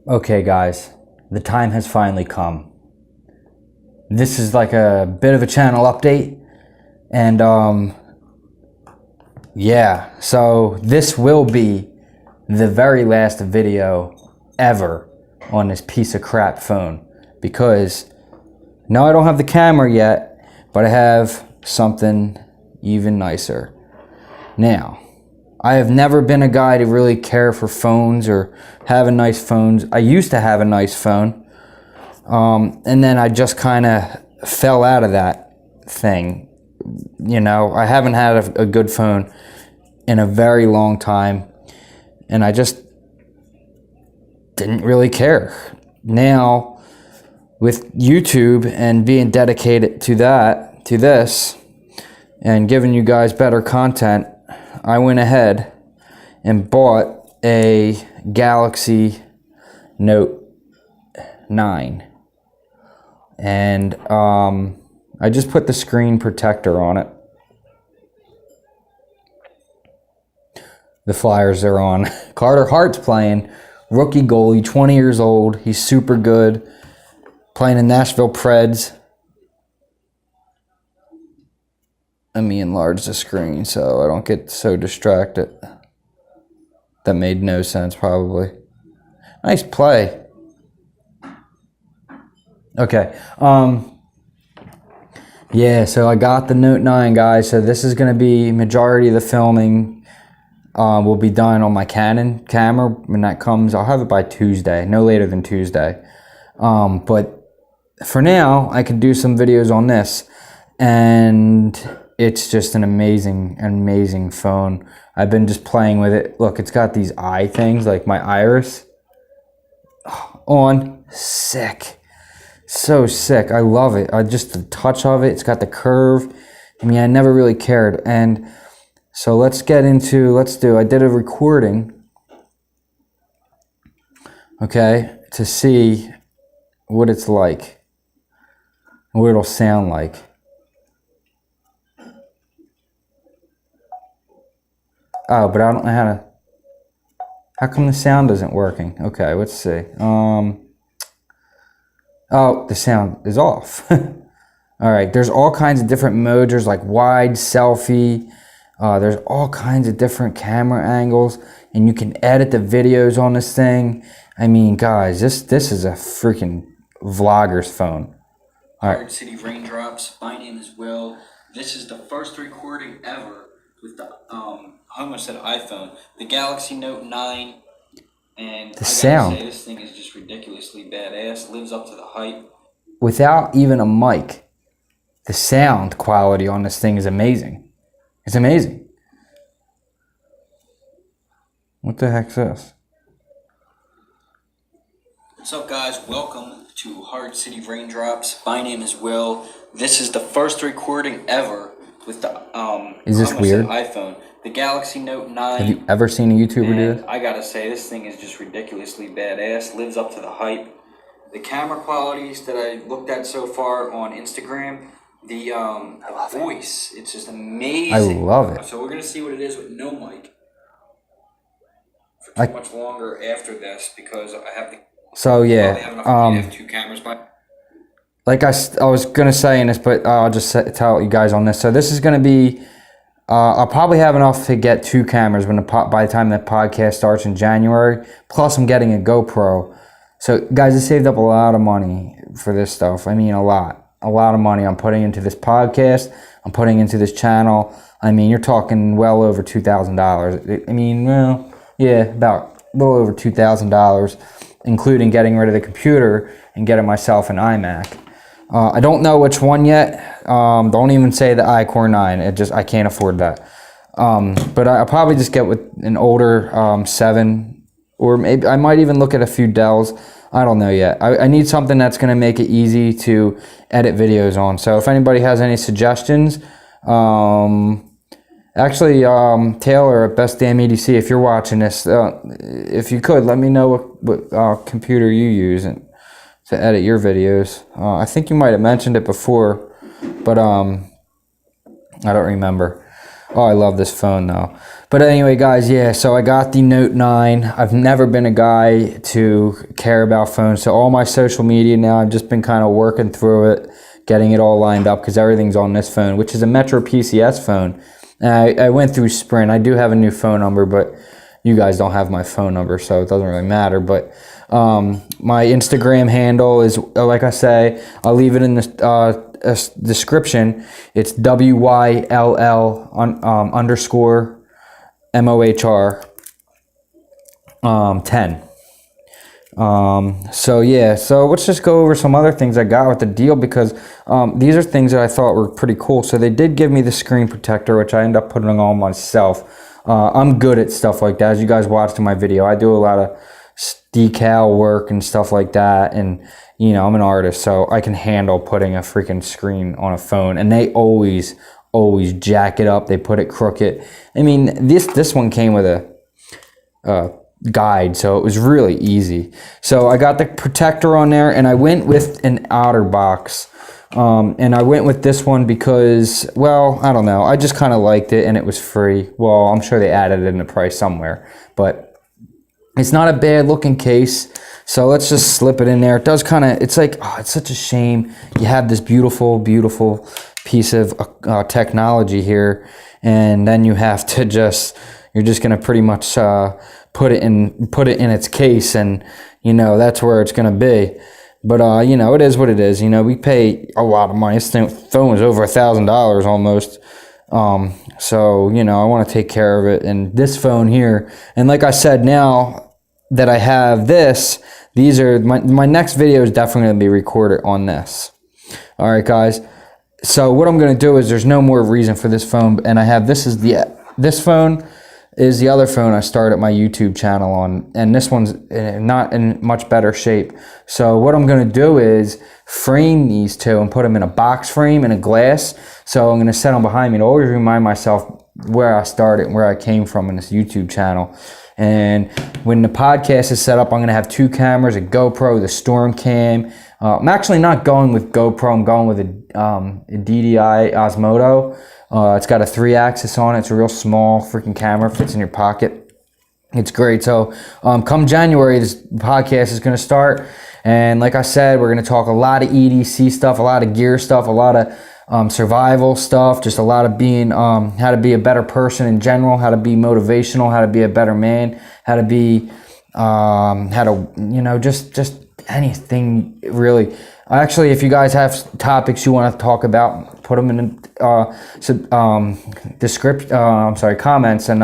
Okay guys, the time has finally come. This is like a bit of a channel update, and yeah, so this will be the very last video ever on this piece of crap phone, because no, I don't have the camera yet, but I have something even nicer. Now, I have never been a guy to really care for phones or having nice phones. I used to have a nice phone, and then I just kind of fell out of that thing. You know, I haven't had a good phone in a very long time, and I just didn't really care. Now, with YouTube and being dedicated to this, and giving you guys better content, I went ahead and bought a Galaxy Note 9. And I just put the screen protector on it. The Flyers are on. Carter Hart's playing. Rookie goalie, 20 years old. He's super good. Playing in Nashville Preds. Let me enlarge the screen so I don't get so distracted. That made no sense, probably. Nice play. Okay. Yeah, so I got the Note 9, guys. So this is going to be majority of the filming will be done on my Canon camera when that comes. I'll have it by Tuesday, no later than Tuesday. But for now, I can do some videos on this, and it's just an amazing phone. I've been just playing with it. Look, it's got these eye things, like my iris on. Sick. So sick. I love it. Just the touch of it. It's got the curve. I mean, I never really cared. And so let's get into, I did a recording, okay, to see what it's like, what it'll sound like. Oh, but I don't know how come the sound isn't working? Okay, let's see. Oh, the sound is off. All right, there's all kinds of different modes. There's like wide, selfie. There's all kinds of different camera angles, and you can edit the videos on this thing. I mean, guys, this is a freaking vlogger's phone. All right. City Raindrops. My name is Will. This is the first recording ever with the I almost said iPhone, the Galaxy Note 9, and the sound. Say, this thing is just ridiculously badass. Lives up to the hype. Without even a mic, the sound quality on this thing is amazing. It's amazing. What the heck's this? What's up, guys? Welcome to Hard City Raindrops. My name is Will. This is the first recording ever with the is this weird? iPhone, the Galaxy Note 9. Have you ever seen a YouTuber do this? I gotta say, this thing is just ridiculously badass. Lives up to the hype. The camera qualities that I looked at so far on Instagram, the voice, it's just amazing. I love it. So we're gonna see what it is with no mic for too much longer after this, because I have to. So yeah, have two cameras by. Like I was gonna say in this, but I'll just tell you guys on this. So this is gonna be. I'll probably have enough to get two cameras by the time the podcast starts in January. Plus, I'm getting a GoPro. So, guys, I saved up a lot of money for this stuff. I mean, a lot of money I'm putting into this podcast. I'm putting into this channel. I mean, you're talking well over $2,000. I mean, well, yeah, about a little over $2,000, including getting rid of the computer and getting myself an iMac. I don't know which one yet. Don't even say the iCore 9. I can't afford that. But I'll probably just get with an older 7, or maybe I might even look at a few Dells. I don't know yet. I need something that's going to make it easy to edit videos on. So if anybody has any suggestions, actually, Taylor at Best Damn EDC, if you're watching this, if you could, let me know what computer you use to edit your videos. I think you might have mentioned it before, but I don't remember. Oh, I love this phone though. But anyway, guys, yeah, so I got the Note 9. I've never been a guy to care about phones. So all my social media now, I've just been kind of working through it, getting it all lined up because everything's on this phone, which is a Metro PCS phone. And I went through Sprint. I do have a new phone number, but you guys don't have my phone number, so it doesn't really matter. But my Instagram handle is, like I say, I'll leave it in the description. It's WYLL underscore MOHR 10. So yeah, so let's just go over some other things I got with the deal, because these are things that I thought were pretty cool. So they did give me the screen protector, which I end up putting on myself. I'm good at stuff like that. As you guys watched in my video, I do a lot of decal work and stuff like that, and you know, I'm an artist, so I can handle putting a freaking screen on a phone. And they always jack it up. They put it crooked. I mean, this one came with a guide, so it was really easy. So I got the protector on there, and I went with an outer box. And I went with this one because, well, I don't know, I just kind of liked it, and it was free. Well, I'm sure they added it in the price somewhere, but it's not a bad looking case. So let's just slip it in there. It does kind of, it's like, oh, it's such a shame. You have this beautiful piece of technology here, and then you have to you're just going to pretty much put it in its case, and you know, that's where it's going to be. But you know, it is what it is. You know, we pay a lot of money. This phone was over $1,000 almost. So you know, I want to take care of it. And this phone here, and like I said, now that I have this, these are my next video is definitely going to be recorded on this. All right, guys. So what I'm going to do is, there's no more reason for this phone, and I have this phone is the other phone I started my YouTube channel on, and this one's not in much better shape. So what I'm going to do is frame these two and put them in a box frame and a glass. So I'm going to set them behind me to always remind myself where I started and where I came from in this YouTube channel. And when the podcast is set up, I'm going to have 2 cameras, a GoPro, the Storm Cam. I'm actually not going with GoPro. I'm going with a DJI Osmodo. It's got a 3-axis on it. It's a real small freaking camera, fits in your pocket. It's great. So come January, this podcast is going to start. And like I said, we're going to talk a lot of EDC stuff, a lot of gear stuff, a lot of survival stuff, just a lot of being, how to be a better person in general, how to be motivational, how to be a better man, how to be, how to, you know, just anything really. Actually, if you guys have topics you want to talk about, put them in the comments, and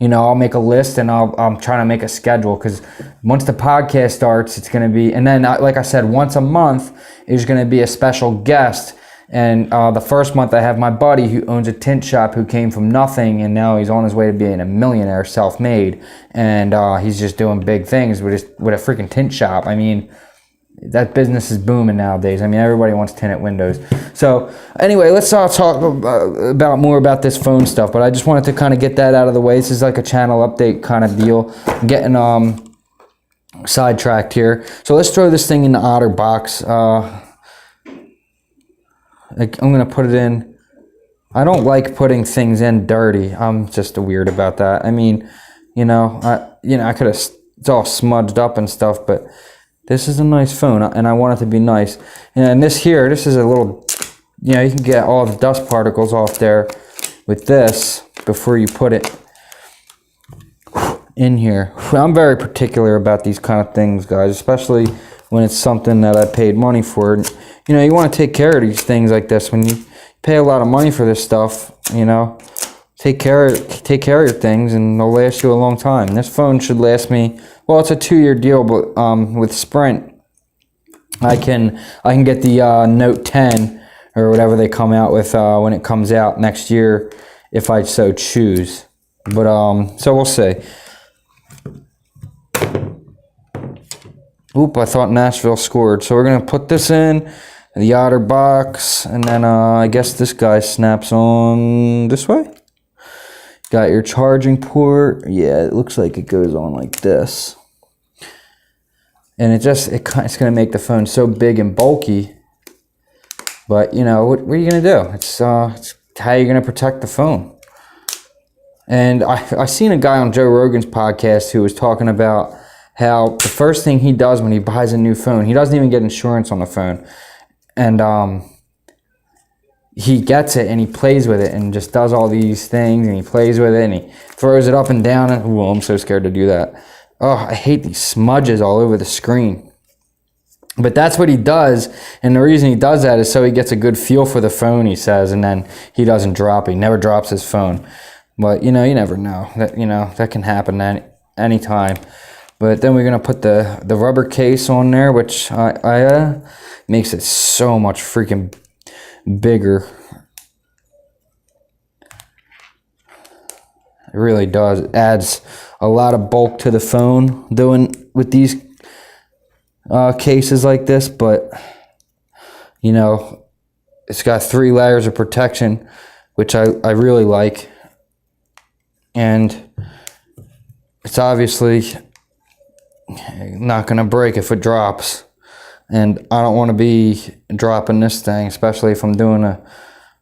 you know, I'll make a list, and I'm trying to make a schedule, because once the podcast starts, it's going to be, and then like I said, once a month is going to be a special guest. And the first month I have my buddy who owns a tint shop, who came from nothing, and now he's on his way to being a millionaire, self-made, and he's just doing big things with a freaking tint shop. I mean, that business is booming nowadays. I mean, everybody wants tinted windows. So anyway, let's talk about more about this phone stuff. But I just wanted to kind of get that out of the way. This is like a channel update kind of deal. I'm getting sidetracked here. So let's throw this thing in the outer box. I'm gonna put it in. I don't like putting things in dirty. I'm just weird about that. I mean, you know, I could have. It's all smudged up and stuff, but this is a nice phone, and I want it to be nice. And this is a little, you know, you can get all the dust particles off there with this before you put it in here. I'm very particular about these kind of things, guys, especially when it's something that I paid money for. You know, you want to take care of these things like this. When you pay a lot of money for this stuff, you know, take care of your things, and they'll last you a long time. This phone should last me, well, it's a 2-year deal, but with Sprint, I can get the Note 10 or whatever they come out with when it comes out next year, if I so choose. But so we'll see. Oop, I thought Nashville scored. So we're gonna put this in the outer box, and then I guess this guy snaps on this way. Got your charging port. Yeah, it looks like it goes on like this. And it's going to make the phone so big and bulky. But, you know, what are you going to do? It's how you're going to protect the phone. And I seen a guy on Joe Rogan's podcast who was talking about how the first thing he does when he buys a new phone, he doesn't even get insurance on the phone. And he gets it and he plays with it and just does all these things and he plays with it and he throws it up and down. And, ooh, I'm so scared to do that. Oh, I hate these smudges all over the screen. But that's what he does, and the reason he does that is so he gets a good feel for the phone, he says, and then he doesn't drop it. He never drops his phone. But, you know, you never know. That can happen any time. But then we're going to put the rubber case on there, which makes it so much freaking bigger. It really does. It adds a lot of bulk to the phone doing with these cases like this, but you know, it's got 3 layers of protection, which I really like, and it's obviously not gonna break if it drops, and I don't want to be dropping this thing, especially if I'm doing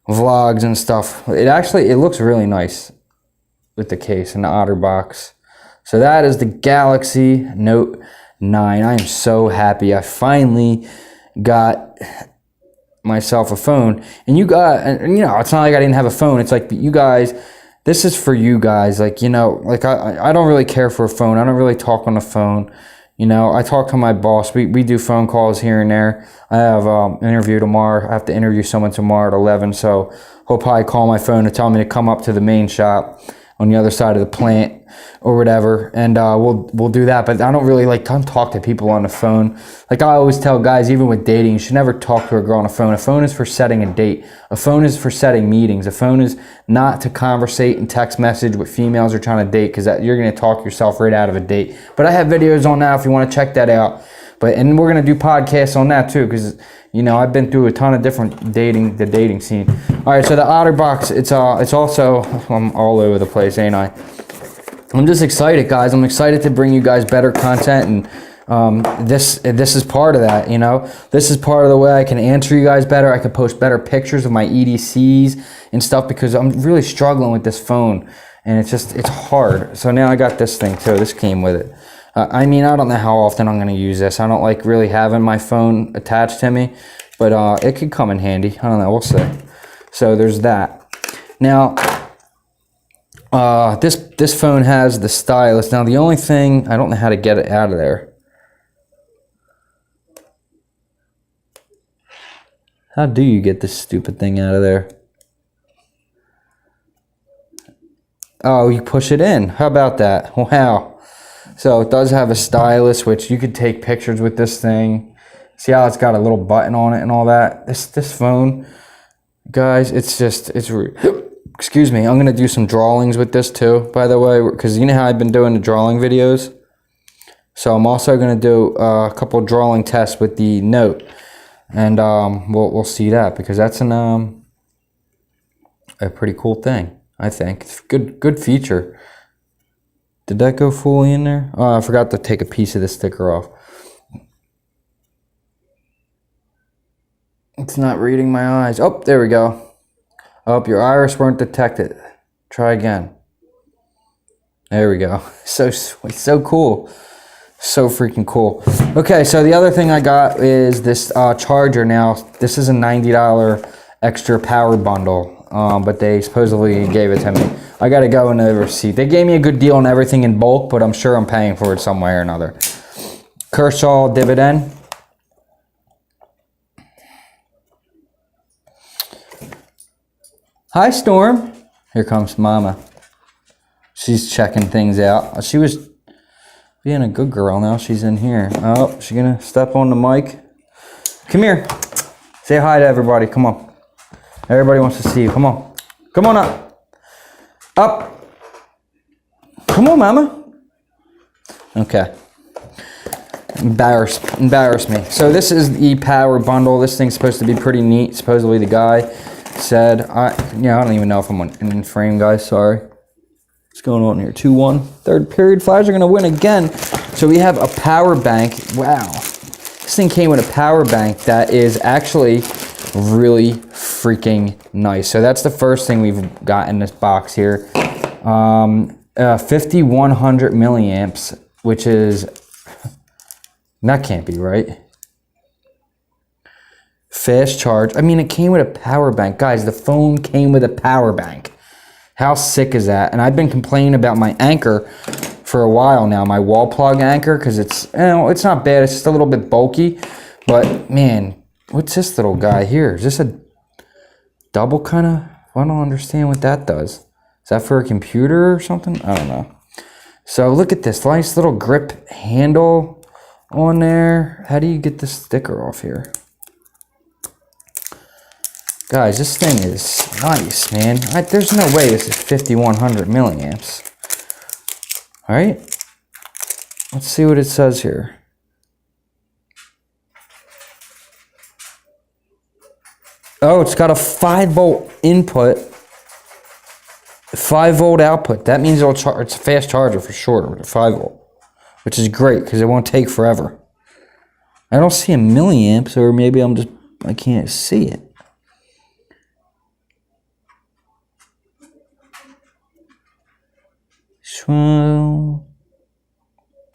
vlogs and stuff. It looks really nice with the case and the OtterBox. So that is the Galaxy Note 9. I am so happy I finally got myself a phone. And you know, it's not like I didn't have a phone. It's like, you guys, this is for you guys. Like, you know, like I don't really care for a phone. I don't really talk on the phone. You know, I talk to my boss. We do phone calls here and there. I have an interview tomorrow. I have to interview someone tomorrow at 11. So he'll probably call my phone to tell me to come up to the main shop on the other side of the plant or whatever, and we'll do that. But I don't really like to talk to people on the phone. Like I always tell guys, even with dating, you should never talk to a girl on a phone. A phone is for setting a date. A phone is for setting meetings. A phone is not to conversate and text message with females you're trying to date, because you're going to talk yourself right out of a date. But I have videos on that if you want to check that out. And we're going to do podcasts on that too, because you know, I've been through a ton of different dating scene. All right, so the OtterBox, it's also, I'm all over the place, ain't I? I'm just excited, guys. I'm excited to bring you guys better content, and this is part of that, you know? This is part of the way I can answer you guys better. I can post better pictures of my EDCs and stuff, because I'm really struggling with this phone, and it's hard. So now I got this thing too. This came with it. I mean, I don't know how often I'm going to use this. I don't like really having my phone attached to me, but it could come in handy. I don't know. We'll see. So there's that. Now, this phone has the stylus. Now, the only thing, I don't know how to get it out of there. How do you get this stupid thing out of there? Oh, you push it in. How about that? Wow. So it does have a stylus, which you could take pictures with this thing. See how it's got a little button on it and all that? This phone, guys, excuse me, I'm going to do some drawings with this too, by the way, because you know how I've been doing the drawing videos? So I'm also going to do a couple drawing tests with the Note, and we'll see that, because that's a pretty cool thing, I think. It's a good feature. Did that go fully in there? Oh, I forgot to take a piece of the sticker off. It's not reading my eyes. Oh, there we go. Oh, your iris weren't detected. Try again. There we go. So sweet, so cool. So freaking cool. Okay, so the other thing I got is this charger. Now, this is a $90 extra power bundle, but they supposedly gave it to me. I gotta go in the receipt. They gave me a good deal on everything in bulk, but I'm sure I'm paying for it some way or another. Kershaw dividend. Hi, Storm. Here comes Mama. She's checking things out. She was being a good girl. Now she's in here. Oh, she's gonna step on the mic. Come here. Say hi to everybody. Come on. Everybody wants to see you. Come on. Come on up. Up. Come on, Mama. Okay. Embarrass me. So this is the power bundle. This thing's supposed to be pretty neat. Supposedly the guy said, I don't even know if I'm in frame, guys. Sorry. What's going on here? 2-1. Third period. Flyers are going to win again. So we have a power bank. Wow. This thing came with a power bank that is actually really freaking nice. So that's the first thing we've got in this box here. 5100 milliamps, which is, that can't be right. Fast charge. I mean, it came with a power bank. Guys, the phone came with a power bank. How sick is that? And I've been complaining about my Anchor for a while now, my wall plug Anchor, because it's, you know, it's not bad. It's just a little bit bulky. But, man, what's this little guy here? Is this a double kind of? I don't understand what that does. Is that for a computer or something? I don't know. So look at this nice little grip handle on there. How do you get the sticker off here? Guys, this thing is nice, man. There's no way this is 5100 milliamps. All right. Let's see what it says here. Oh, it's got a 5-volt input, 5-volt output. That means it's a fast charger for sure with a 5-volt, which is great because it won't take forever. I don't see a milliamps, or maybe I can't see it. So,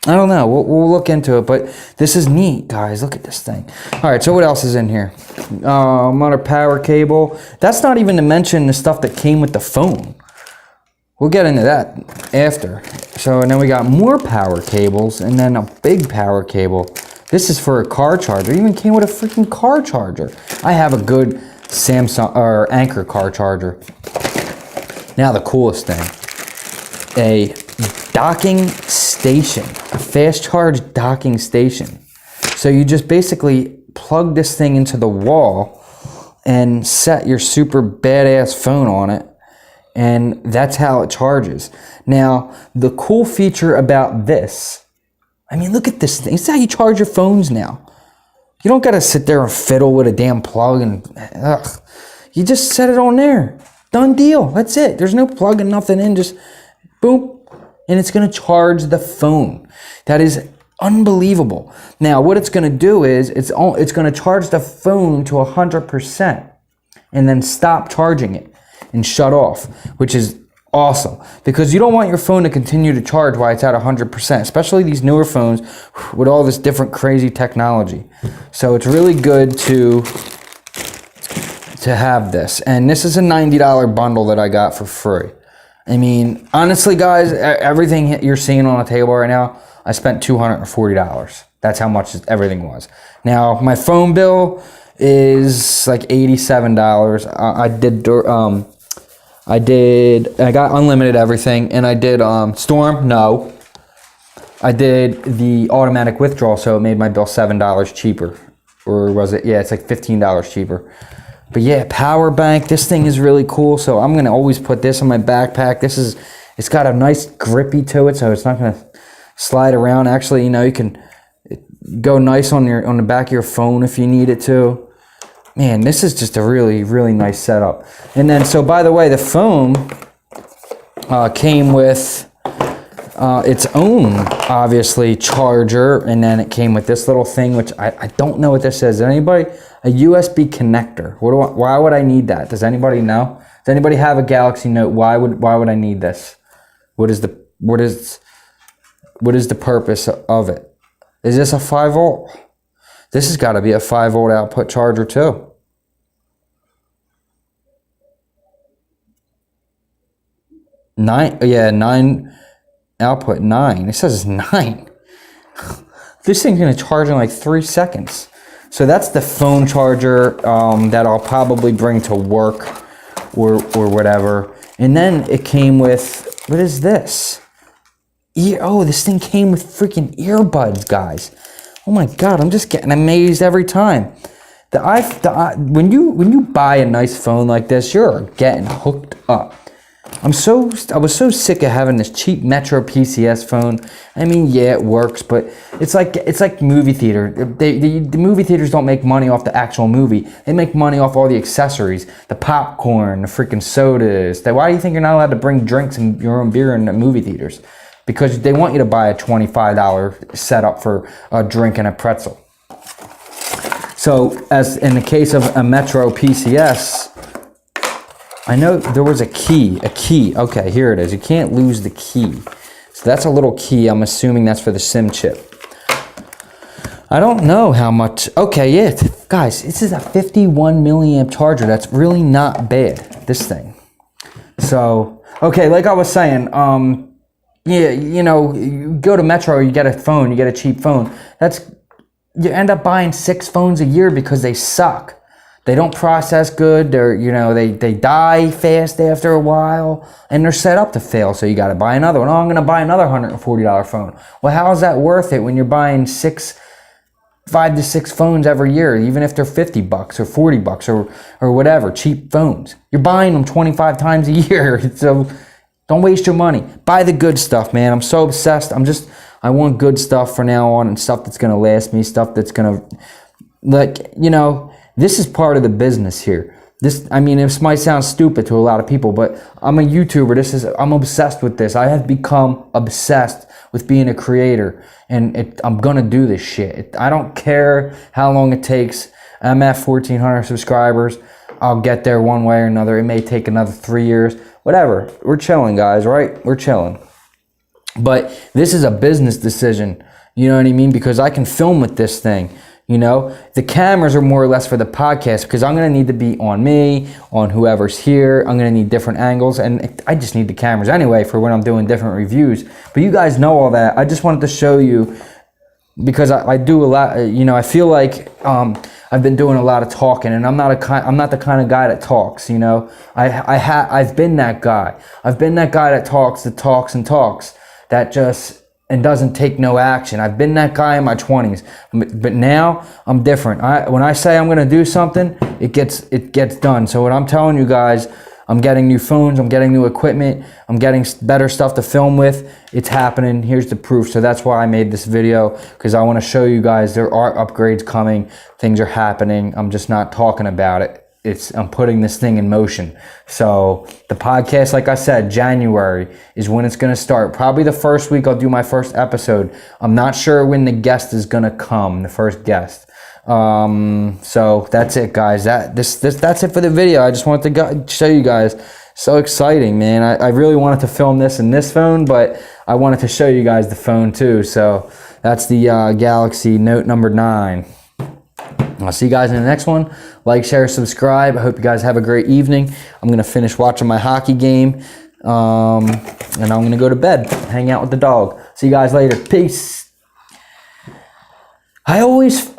I don't know. We'll look into it, but this is neat, guys. Look at this thing. All right, so what else is in here? Another power cable. That's not even to mention the stuff that came with the phone. We'll get into that after. So, and then we got more power cables, and then a big power cable. This is for a car charger. It even came with a freaking car charger. I have a good Samsung or Anchor car charger. Now the coolest thing. A docking station, a fast charge docking station. So you just basically plug this thing into the wall and set your super badass phone on it, and that's how it charges. Now, the cool feature about this, I mean, look at this thing. This is how you charge your phones now. You don't gotta sit there and fiddle with a damn plug and, you just set it on there. Done deal. That's it. There's no plugging nothing in, just boom, and it's going to charge the phone. That is unbelievable. Now, what it's going to do is it's going to charge the phone to 100% and then stop charging it and shut off, which is awesome because you don't want your phone to continue to charge while it's at 100%, especially these newer phones with all this different crazy technology. So it's really good to have this. And this is a $90 bundle that I got for free. I mean, honestly, guys, everything you're seeing on the table right now, I spent $240. That's how much everything was. Now, my phone bill is like $87. I got unlimited everything, and I did Storm, no. I did the automatic withdrawal, so it made my bill $7 cheaper. Or was it? Yeah, it's like $15 cheaper. But yeah, power bank, this thing is really cool. So I'm going to always put this in my backpack. It's got a nice grippy to it, so it's not going to slide around. Actually, you know, you can go nice on the back of your phone if you need it to. Man, this is just a really, really nice setup. And then, so by the way, the phone came with its own, obviously, charger. And then it came with this little thing, which I don't know what this is. Anybody? A USB connector. Why would I need that? Does anybody know? Does anybody have a Galaxy Note? Why would I need this? What is the purpose of it? Is this a 5-volt? This has got to be a 5-volt output charger too. Nine output 9. It says 9. This thing's gonna charge in like 3 seconds. So that's the phone charger that I'll probably bring to work or whatever. And then it came with, what is this? This thing came with freaking earbuds, guys. Oh my God, I'm just getting amazed every time. When you buy a nice phone like this, you're getting hooked up. I was so sick of having this cheap Metro PCS phone. I mean, yeah, it works, but it's like movie theater. The movie theaters don't make money off the actual movie. They make money off all the accessories, the popcorn, the freaking sodas. Why do you think you're not allowed to bring drinks and your own beer in the movie theaters? Because they want you to buy a $25 setup for a drink and a pretzel. So, as in the case of a Metro PCS, I know there was a key. Okay, here it is. You can't lose the key. So that's a little key. I'm assuming that's for the SIM chip. I don't know how much. Okay, yeah, guys, this is a 51 milliamp charger. That's really not bad, this thing. So, okay, like I was saying, yeah, you know, you go to Metro, you get a phone, you get a cheap phone. You end up buying 6 phones a year because they suck. They don't process good. They die fast after a while, and they're set up to fail. So you got to buy another one. Oh, I'm going to buy another $140 phone. Well, how is that worth it when you're buying 5 to 6 phones every year, even if they're $50 or $40 or whatever, cheap phones? You're buying them 25 times a year. So don't waste your money. Buy the good stuff, man. I'm so obsessed. I want good stuff from now on, and stuff that's going to last me, stuff that's going to, like, you know, this is part of the business here. This might sound stupid to a lot of people, but I'm a YouTuber. I'm obsessed with this. I have become obsessed with being a creator, and I'm gonna do this shit. I don't care how long it takes. I'm at 1,400 subscribers. I'll get there one way or another. It may take another 3 years. Whatever. We're chilling, guys, right? We're chilling. But this is a business decision. You know what I mean? Because I can film with this thing. You know, the cameras are more or less for the podcast, because I'm going to need to be on me, on whoever's here. I'm going to need different angles, and I just need the cameras anyway for when I'm doing different reviews. But you guys know all that. I just wanted to show you, because I do a lot, you know, I feel like I've been doing a lot of talking, and I'm not the kind of guy that talks, you know. I've been that guy. I've been that guy that talks and talks, that just and doesn't take no action. I've been that guy in my 20s, but now I'm different. When I say I'm gonna do something, it gets done. So what I'm telling you guys, I'm getting new phones, I'm getting new equipment, I'm getting better stuff to film with. It's happening. Here's the proof. So that's why I made this video, because I want to show you guys there are upgrades coming. Things are happening. I'm just not talking about it. I'm putting this thing in motion. So the podcast, like I said, January is when it's going to start. Probably the first week I'll do my first episode. I'm not sure when the guest is going to come, the first guest. So that's it, guys. That's it for the video. I just wanted to show you guys. So exciting, man. I really wanted to film this in this phone, but I wanted to show you guys the phone too. So that's the Galaxy Note number 9. I'll see you guys in the next one. Like, share, subscribe. I hope you guys have a great evening. I'm going to finish watching my hockey game. And I'm going to go to bed, hang out with the dog. See you guys later. Peace. I always...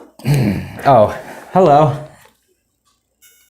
Oh, hello.